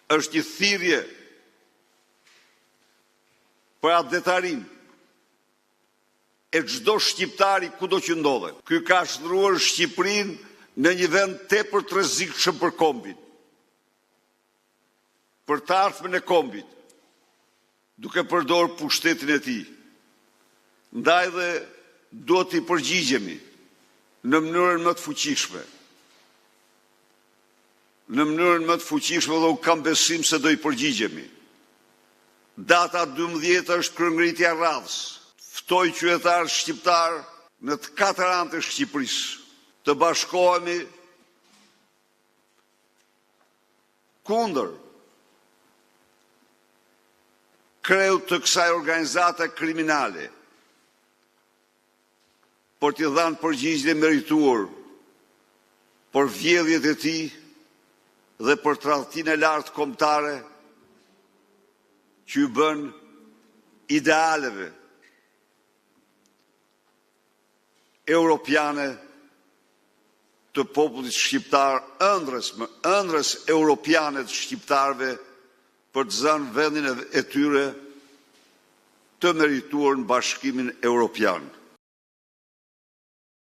është një thirrje për adetarin e çdo shqiptari kudo që ndodhet. Ky ka shtruar Shqipërinë në një vend tepër të rrezikshëm për kombin, për të ardhmen e kombit, duke përdorur pushtetin e tij. Ndaj dhe duhet t'i përgjigjemi në mënyrën më të fuqishme. Në mënyrën më të fuqishme dhe unë kam besim se do i përgjigjemi. Data 12 është kryengritja e radhës. Ftoj qytetarë shqiptar në të katër anët e Shqipërisë të bashkohemi kundër kreut të kësaj organizate kriminale, por t'i dhanë përgjigje merituar për vjedhjet e tij dhe për tradhtinë e lartë kombëtare që i bën idealeve europiane të popullit shqiptar, ëndrës europiane të shqiptarëve për të zënë vendin e tyre të merituar në Bashkimin Evropian.